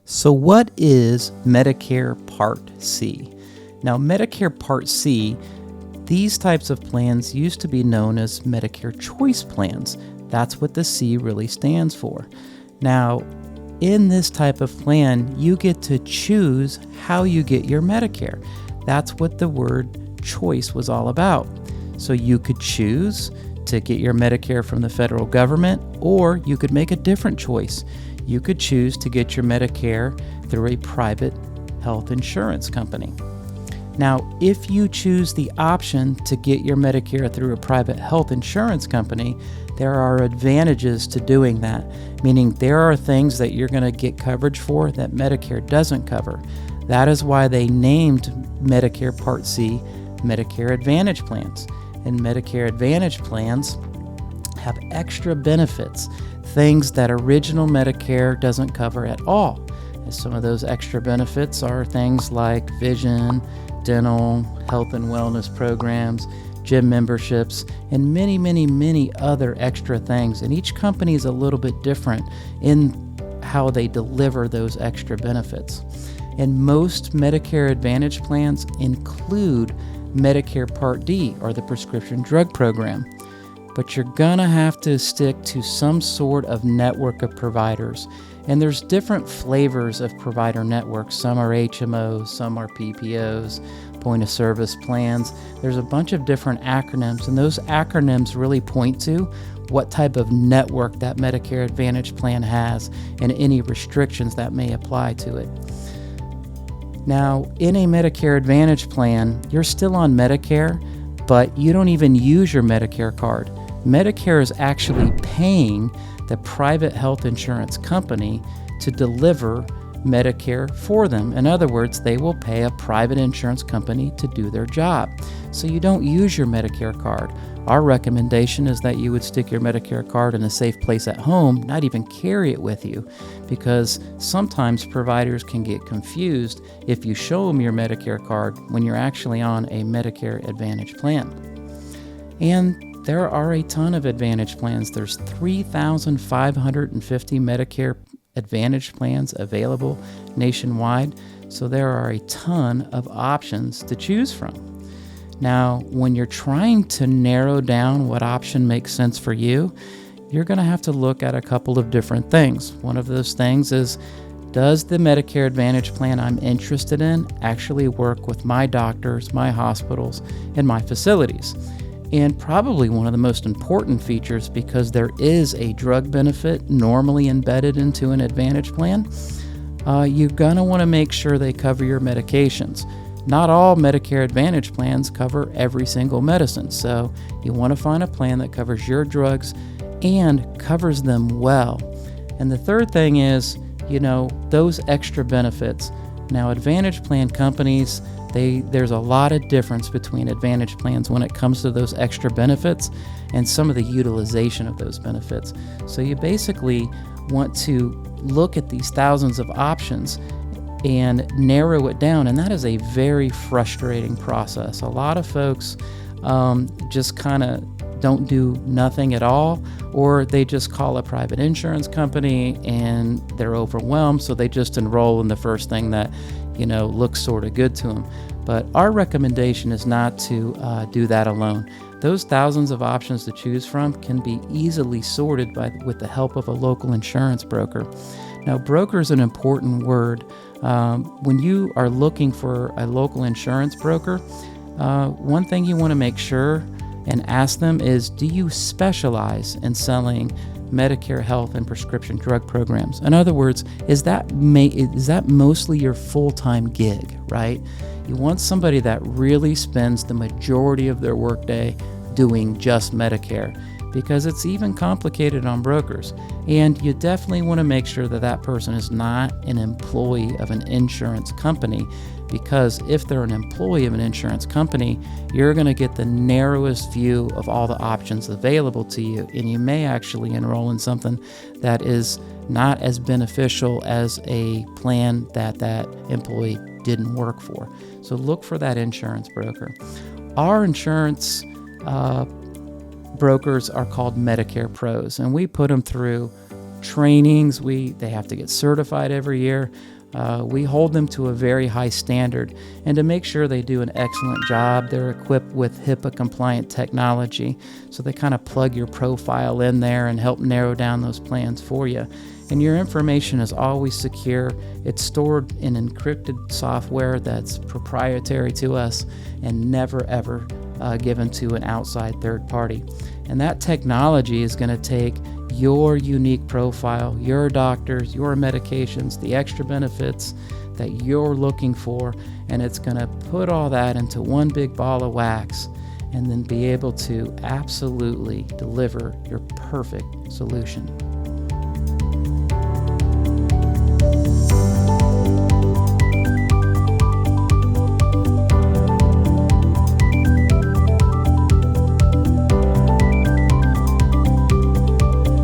So what is Medicare Part C? Now, Medicare Part C, these types of plans used to be known as Medicare Choice Plans. That's what the C really stands for. Now, in this type of plan, you get to choose how you get your Medicare. That's what the word choice was all about. So you could choose to get your Medicare from the federal government, or you could make a different choice. You could choose to get your Medicare through a private health insurance company. Now, if you choose the option to get your Medicare through a private health insurance company, there are advantages to doing that, meaning there are things that you're going to get coverage for that Medicare doesn't cover. That is why they named Medicare Part C Medicare Advantage Plans. And Medicare Advantage Plans have extra benefits, things that original Medicare doesn't cover at all. And some of those extra benefits are things like vision, dental, health and wellness programs, gym memberships, and many, many, many other extra things. And each company is a little bit different in how they deliver those extra benefits. And most Medicare Advantage plans include Medicare Part D, or the prescription drug program. But you're gonna have to stick to some sort of network of providers. And there's different flavors of provider networks. Some are HMOs, some are PPOs, point of service plans. There's a bunch of different acronyms, and those acronyms really point to what type of network that Medicare Advantage plan has and any restrictions that may apply to it. Now, in a Medicare Advantage plan, you're still on Medicare, but you don't even use your Medicare card. Medicare is actually paying the private health insurance company to deliver Medicare for them. In other words, they will pay a private insurance company to do their job. So you don't use your Medicare card. Our recommendation is that you would stick your Medicare card in a safe place at home, not even carry it with you, because sometimes providers can get confused if you show them your Medicare card when you're actually on a Medicare Advantage plan. And there are a ton of Advantage plans. There's 3,550 Medicare Advantage plans available nationwide, so there are a ton of options to choose from. Now, when you're trying to narrow down what option makes sense for you, you're going to have to look at a couple of different things. One of those things is, does the Medicare Advantage plan I'm interested in actually work with my doctors, my hospitals, and my facilities? And probably one of the most important features, because there is a drug benefit normally embedded into an Advantage plan, you're going to want to make sure they cover your medications. Not all Medicare Advantage plans cover every single medicine, so you want to find a plan that covers your drugs and covers them well. And the third thing is, those extra benefits. Now, Advantage plan companies, there's a lot of difference between Advantage plans when it comes to those extra benefits and some of the utilization of those benefits. So you basically want to look at these thousands of options and narrow it down, and that is a very frustrating process. A lot of folks just kind of don't do nothing at all, or they just call a private insurance company and they're overwhelmed, so they just enroll in the first thing that looks sort of good to them. But our recommendation is not to do that alone. Those thousands of options to choose from can be easily sorted with the help of a local insurance broker. Now, broker is an important word. When you are looking for a local insurance broker, one thing you want to make sure and ask them is, do you specialize in selling Medicare health and prescription drug programs? In other words, is that mostly your full-time gig, right? You want somebody that really spends the majority of their workday doing just Medicare, because it's even complicated on brokers. And you definitely want to make sure that that person is not an employee of an insurance company, because if they're an employee of an insurance company, you're going to get the narrowest view of all the options available to you, and you may actually enroll in something that is not as beneficial as a plan that employee didn't work for. So look for that insurance broker. Our insurance brokers are called Medicare Pros, and we put them through trainings. They have to get certified every year. We hold them to a very high standard, and to make sure they do an excellent job, they're equipped with HIPAA-compliant technology, so they kind of plug your profile in there and help narrow down those plans for you. And your information is always secure. It's stored in encrypted software that's proprietary to us and never ever given to an outside third party. And that technology is going to take your unique profile, your doctors, your medications, the extra benefits that you're looking for, and it's going to put all that into one big ball of wax and then be able to absolutely deliver your perfect solution.